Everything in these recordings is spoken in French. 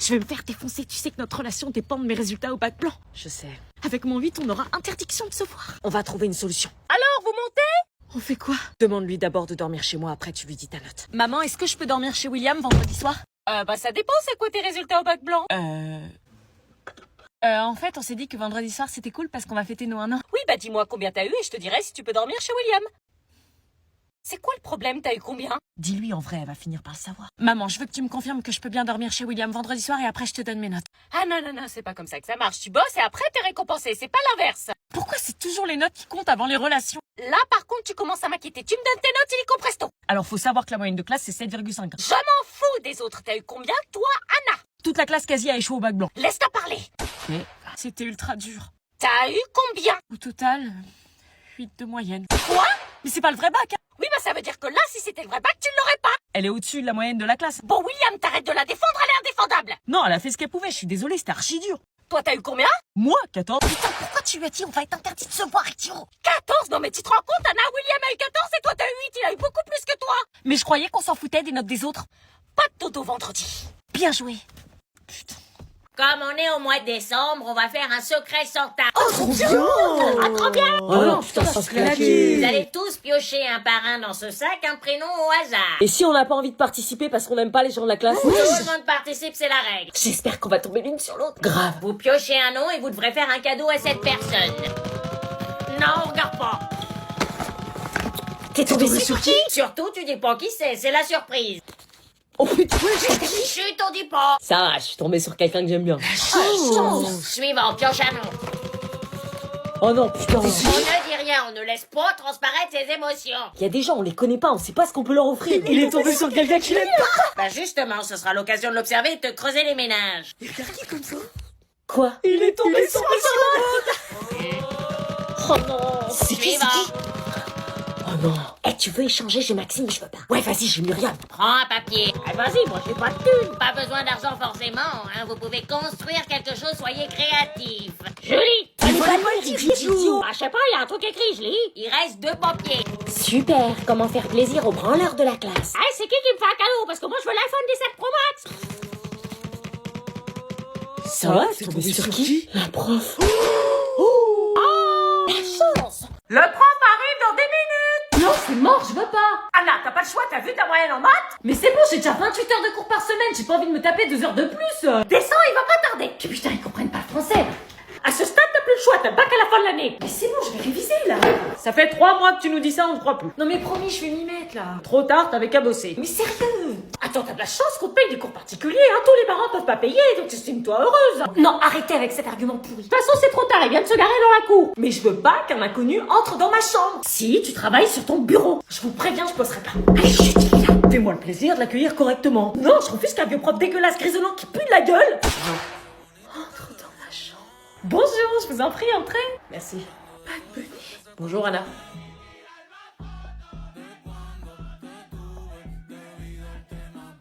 Je vais me faire défoncer, tu sais que notre relation dépend de mes résultats au bac blanc. Je sais. Avec mon 8, on aura interdiction de se voir. On va trouver une solution. Alors, vous montez? On fait quoi? Demande-lui d'abord de dormir chez moi, après tu lui dis ta note. Maman, est-ce que je peux dormir chez William vendredi soir? Bah ça dépend, c'est quoi tes résultats au bac blanc? En fait, on s'est dit que vendredi soir, c'était cool parce qu'on va fêter nos 1 an. Oui, bah dis-moi combien t'as eu et je te dirai si tu peux dormir chez William. C'est quoi le problème? T'as eu combien? Dis-lui en vrai, elle va finir par le savoir. Maman, je veux que tu me confirmes que je peux bien dormir chez William vendredi soir et après je te donne mes notes. Ah non, non, non, c'est pas comme ça que ça marche. Tu bosses et après t'es récompensé, c'est pas l'inverse. Pourquoi c'est toujours les notes qui comptent avant les relations? Là, par contre, tu commences à m'inquiéter. Tu me donnes tes notes illico presto. Alors faut savoir que la moyenne de classe c'est 7,5. Je m'en fous des autres. T'as eu combien, toi, Anna? Toute la classe quasi a échoué au bac blanc. Laisse-toi parler. Mais c'était ultra dur. T'as eu combien? Au total, 8 de moyenne. Quoi? Mais c'est pas le vrai bac, hein. Oui, bah ça veut dire que là, si c'était le vrai bac, tu l'aurais pas. Elle est au-dessus de la moyenne de la classe. Bon, William, t'arrêtes de la défendre, elle est indéfendable. Non, elle a fait ce qu'elle pouvait, je suis désolée, c'était archi dur. Toi, t'as eu combien? Moi, 14. Putain, pourquoi tu lui as dit on va être interdit de se voir, idiot? 14? Non mais tu te rends compte, Anna, William a eu 14 et toi t'as eu 8, il a eu beaucoup plus que toi. Mais je croyais qu'on s'en foutait des notes des autres. Pas de dodo vendredi. Bien joué. Putain. Comme on est au mois de décembre, on va faire un secret sans table. Oh, trop bien! Ah, trop bien! Oh non, putain, ça se claquer. Vous allez tous piocher un par un dans ce sac un prénom au hasard. Et si on n'a pas envie de participer parce qu'on n'aime pas les gens de la classe? Tout le monde participe, c'est la règle. J'espère qu'on va tomber l'une sur l'autre. Grave. Vous piochez un nom et vous devrez faire un cadeau à cette personne. Non, regarde pas. T'es tombé sur qui? Surtout, tu dis pas qui c'est la surprise. Oh putain! Chut, on dit pas. Ça va, je suis tombé sur quelqu'un que j'aime bien. Suivant, pioche un nom. Oh non, putain! On ne dit rien, on ne laisse pas transparaître ses émotions. Il y a des gens, on les connaît pas, on sait pas ce qu'on peut leur offrir. Il est tombé sur quelqu'un qu'il aime pas! Bah justement, ce sera l'occasion de l'observer et de te creuser les ménages. Quoi? Il est tombé sur Oh non! C'est qui? Suivant. Oh non! Eh, tu veux échanger? J'ai Maxime, mais je veux pas. Ouais, vas-y, j'ai Myriam. Prends un papier. Ah, vas-y, moi j'ai pas de thune. Pas besoin d'argent forcément, hein. Vous pouvez construire quelque chose, soyez créatifs. Julie! idiot! Ah, je sais pas, il y a un truc écrit, je lis. Il reste 2 papiers. Super! Comment faire plaisir aux branleurs de la classe? Ah, c'est qui me fait un cadeau? Parce que moi je veux l'iPhone 17 Pro Max. Ça va? T'es tombé sur qui? La prof. La chance! Le prof arrive dans 10 minutes! Non, c'est mort, je veux pas. Anna, t'as pas le choix, t'as vu ta moyenne en maths? Mais c'est bon, j'ai déjà 28 heures de cours par semaine, j'ai pas envie de me taper 2 heures de plus. Descends, il va pas tarder! Puis putain, ils comprennent pas le français. À ce stade, t'as plus le choix, t'as le bac à la fin de l'année! Mais c'est bon, je vais réviser là. Ça fait 3 mois que tu nous dis ça, on ne croit plus. Non mais promis, je vais m'y mettre là. Trop tard, t'avais qu'à bosser. Mais sérieux? Attends, t'as de la chance qu'on te paye des cours particuliers, hein. Tous les parents peuvent pas payer, donc estime-toi heureuse. Non, arrêtez avec cet argument pourri. De toute façon, c'est trop tard, il vient de se garer dans la cour. Mais je veux pas qu'un inconnu entre dans ma chambre. Si, tu travailles sur ton bureau. Je vous préviens, je bosserai pas. Allez, chut, viens. Fais-moi le plaisir de l'accueillir correctement. Non, je refuse qu'un vieux prof dégueulasse grisonnant qui pue de la gueule. Entre dans ma chambre. Bonjour, je vous en prie, entrez. Merci. Pas de Bunny. Bonjour, Anna.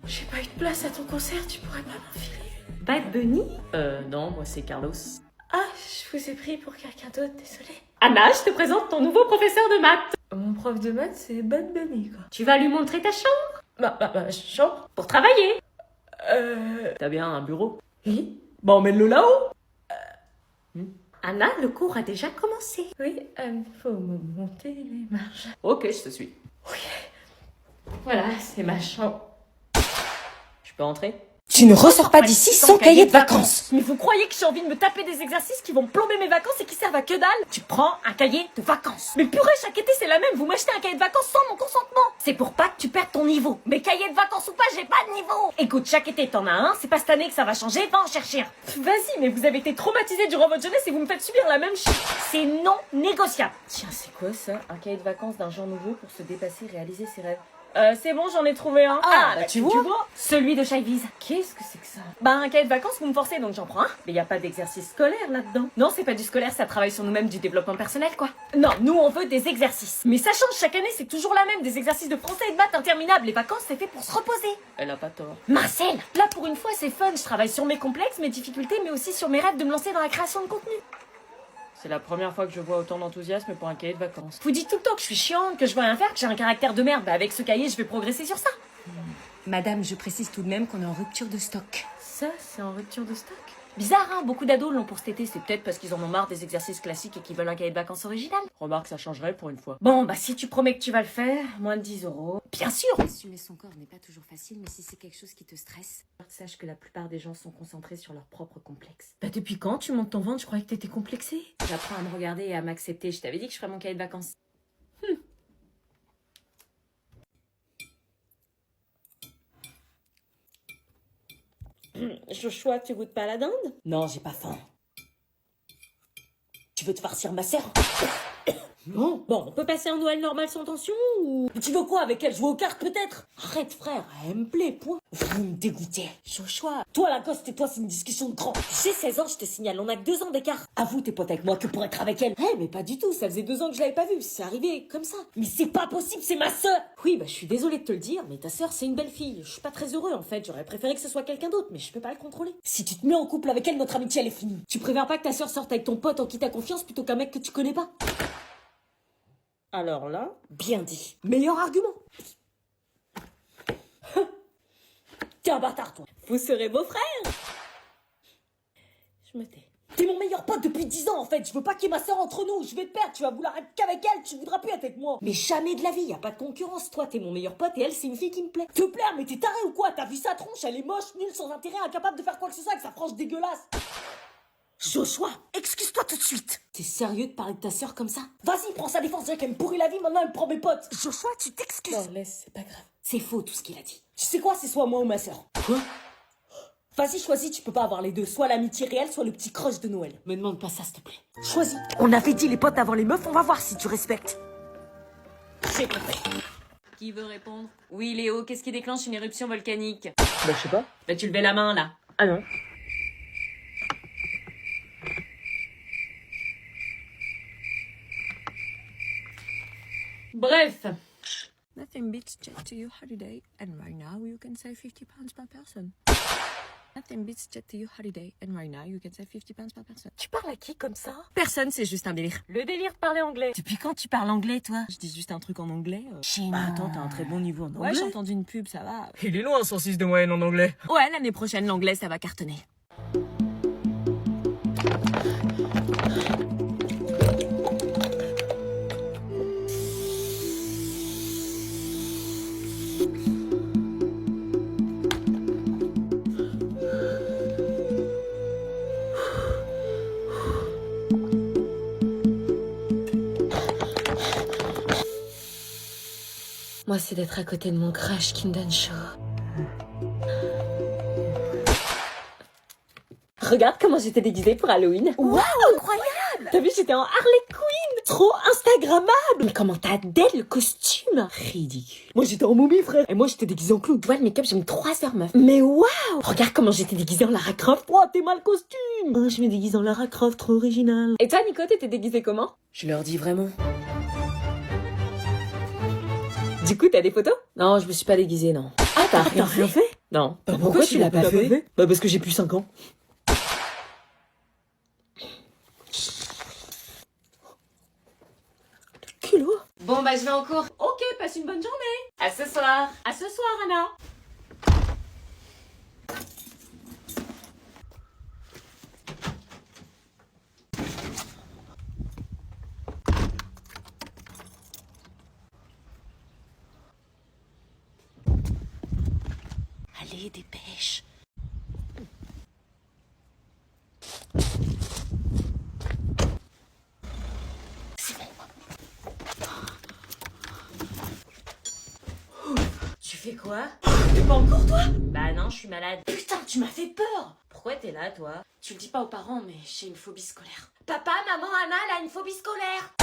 J'ai pas eu de place à ton concert, tu pourrais pas m'enfiler. Bad Bunny? Non, moi c'est Carlos. Ah, je vous ai pris pour quelqu'un d'autre, désolée. Anna, je te présente ton nouveau professeur de maths. Mon prof de maths, c'est Bad Bunny, quoi. Tu vas lui montrer ta chambre? Ma chambre? Pour travailler. T'as bien un bureau? Oui. Bon, emmène-le là-haut. Anna, le cours a déjà commencé. Oui, faut me monter les marches. Ok, je te suis. Voilà, c'est ma chambre. Je peux entrer? Tu ne ressors pas d'ici sans cahier de vacances. Mais vous croyez que j'ai envie de me taper des exercices qui vont plomber mes vacances et qui servent à que dalle? Tu prends un cahier de vacances. Mais purée, chaque été c'est la même, vous m'achetez un cahier de vacances sans mon consentement. C'est pour pas que tu perdes ton niveau. Mais cahier de vacances ou pas, j'ai pas de niveau. Écoute, chaque été t'en as un, c'est pas cette année que ça va changer, va en chercher un. Vas-y, mais vous avez été traumatisés durant votre jeunesse et vous me faites subir la même chose. C'est non négociable. Tiens, c'est quoi ça? Un cahier de vacances d'un genre nouveau pour se dépasser, réaliser ses rêves. C'est bon, j'en ai trouvé un. Ah, bah, tu vois. Celui de Chayvise. Qu'est-ce que c'est que ça? Bah, un cahier de vacances, vous me forcez, donc j'en prends un. Mais y a pas d'exercice scolaire là-dedans. Non, c'est pas du scolaire, ça travaille sur nous-mêmes, du développement personnel, quoi. Non, nous, on veut des exercices. Mais ça change chaque année, c'est toujours la même. Des exercices de français et de maths interminables. Les vacances, c'est fait pour se reposer. Elle a pas tort. Marcel, là, pour une fois, c'est fun. Je travaille sur mes complexes, mes difficultés, mais aussi sur mes rêves de me lancer dans la création de contenu. C'est la première fois que je vois autant d'enthousiasme pour un cahier de vacances. Vous dites tout le temps que je suis chiante, que je veux rien faire, que j'ai un caractère de merde. Bah, avec ce cahier, je vais progresser sur ça. Madame, je précise tout de même qu'on est en rupture de stock. Ça, c'est en rupture de stock. Bizarre, hein, beaucoup d'ados l'ont pour cet été, c'est peut-être parce qu'ils en ont marre des exercices classiques et qu'ils veulent un cahier de vacances original. Remarque, ça changerait pour une fois. Bon, bah si tu promets que tu vas le faire, moins de 10 €. Bien sûr. Assumer son corps n'est pas toujours facile, mais si c'est quelque chose qui te stresse, Sache que la plupart des gens sont concentrés sur leur propre complexe. Bah depuis quand tu montes ton ventre? Je croyais que t'étais complexée. J'apprends à me regarder et à m'accepter. Je t'avais dit que je ferais mon cahier de vacances. Joshua, tu goûtes pas la dinde? Non, j'ai pas faim. Tu veux te farcir ma sœur? Non. Bon, on peut passer un Noël normal sans tension ou... Tu veux quoi avec elle? Jouer aux cartes peut-être? Arrête frère, elle me plaît, point. Vous me dégoûtez. Joshua, Toi la gosse et toi c'est une discussion de grand. j'ai 16 ans, je te signale, on a que 2 ans d'écart. Avoue t'es pote avec moi que pour être avec elle. Eh, mais pas du tout, ça faisait 2 ans que je l'avais pas vue, c'est arrivé comme ça. Mais c'est pas possible, c'est ma sœur. Oui, bah je suis désolée de te le dire, mais ta sœur c'est une belle fille. Je suis pas très heureux en fait, j'aurais préféré que ce soit quelqu'un d'autre, mais je peux pas le contrôler. Si tu te mets en couple avec elle, notre amitié elle est finie. Tu préfères pas que ta sœur sorte avec ton pote en qui t'as confiance plutôt qu'un mec que tu connais pas? Alors là, bien dit. Meilleur argument. T'es un bâtard toi. Vous serez beau-frère. Je me tais. T'es mon meilleur pote depuis 10 ans en fait. Je veux pas qu'il y ait ma sœur entre nous. Je vais te perdre. Tu vas vouloir être qu'avec elle. Tu voudras plus être avec moi. Mais jamais de la vie, y a pas de concurrence. Toi, t'es mon meilleur pote et elle, c'est une fille qui me plaît. Te plaire, mais t'es taré ou quoi? T'as vu sa tronche? Elle est moche, nulle, sans intérêt, incapable de faire quoi que ce soit avec sa frange dégueulasse. Joshua, excuse-toi tout de suite. T'es sérieux de parler de ta sœur comme ça? Vas-y, prends sa défense, qu'elle me pourrit la vie, maintenant elle me prend mes potes. Joshua, tu t'excuses. Non, laisse, c'est pas grave. C'est faux tout ce qu'il a dit. Tu sais quoi, c'est soit moi ou ma sœur. Quoi? Vas-y, choisis, tu peux pas avoir les deux. Soit l'amitié réelle, soit le petit crush de Noël. Me demande pas ça, s'il te plaît. Choisis. On avait dit les potes avant les meufs, on va voir si tu respectes. J'ai compris. Qui veut répondre? Oui, Léo, qu'est-ce qui déclenche une éruption volcanique? Bah, je sais pas. Bah, tu levais la main, là. Ah non. Bref. Nothing beats Jet to your holiday, and right now you can save £50 per person. Nothing beats Jet to your holiday, and right now you can save £50 per person. Tu parles à qui comme ça? Personne, c'est juste un délire. Le délire de parler anglais. Depuis quand tu parles anglais, toi? Je dis juste un truc en anglais. Bah attends, t'as un très bon niveau en anglais. Ouais, j'ai entendu une pub, ça va. Il est loin, 106 de moyenne en anglais. Ouais, l'année prochaine, l'anglais, ça va cartonner. Moi, c'est d'être à côté de mon crush qui me donne chaud. Regarde comment j'étais déguisée pour Halloween. Waouh, incroyable! T'as vu, j'étais en Harley Quinn. Trop instagrammable. Mais comment t'as dès le costume? Ridicule. Moi, j'étais en momie, frère. Et moi, j'étais déguisée en clown. Tu vois, le make-up, j'ai mis 3 heures, meuf. Mais waouh! Regarde comment j'étais déguisée en Lara Croft. Oh, t'es mal costume. Oh, je me déguise en Lara Croft, trop original. Et toi, Nico, t'étais déguisée comment? Je leur dis vraiment. Du coup, t'as des photos? Non, je me suis pas déguisée, non. Ah, t'as rien fait? Non. Pourquoi tu l'as pas fait? Bah parce que j'ai plus 5 ans. Culot. Bon, bah, je vais en cours. Ok, passe une bonne journée. À ce soir. À ce soir, Anna. Allez, dépêche. Tu fais quoi? T'es pas en cours, toi? Bah non, je suis malade. Putain, tu m'as fait peur. Pourquoi t'es là, toi? Tu le dis pas aux parents, mais j'ai une phobie scolaire. Papa, maman, Anna, elle a une phobie scolaire.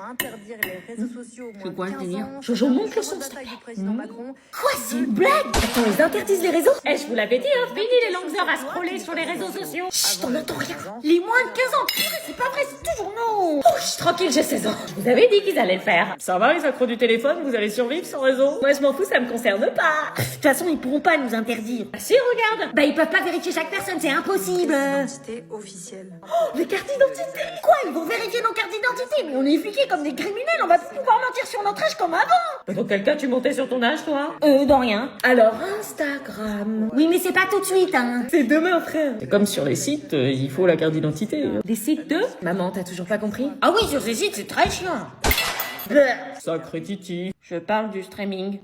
Interdire les réseaux sociaux au moins C'est quoi de le 15 délire? ans. Jojo, montre le Sur son, la s'il te bataille plaît. du président Macron. Quoi, c'est une blague? Attends, ils interdisent les réseaux? Eh, je vous l'avais dit, hein, fini les longues heures à scroller sur les réseaux sociaux. Chut, on entend rien. Les moins de 15 ans, purée, c'est pas vrai, c'est toujours non. Oh, je suis tranquille, j'ai 16 ans. Je vous avais dit qu'ils allaient le faire. Ça va, les accros du téléphone, vous allez survivre sans réseau? Moi, je m'en fous, ça me concerne pas. De toute façon, ils pourront pas nous interdire. Bah si, regarde. Bah, ils peuvent pas vérifier chaque personne, c'est impossible. d'identité officielle. Les cartes d'identité. Quoi, ils vont vérifier nos cartes d'identité? Mais on est fliqués comme des criminels, on va plus pouvoir mentir sur notre âge comme avant. Dans quel cas tu montais sur ton âge, toi? Dans rien. Alors, Instagram. Oui, mais c'est pas tout de suite, hein. C'est demain, frère. C'est comme sur les sites, il faut la carte d'identité. Les sites de? Maman, t'as toujours pas compris? Ah oui, sur ces sites, c'est très chiant. Sacré Titi. Je parle du streaming.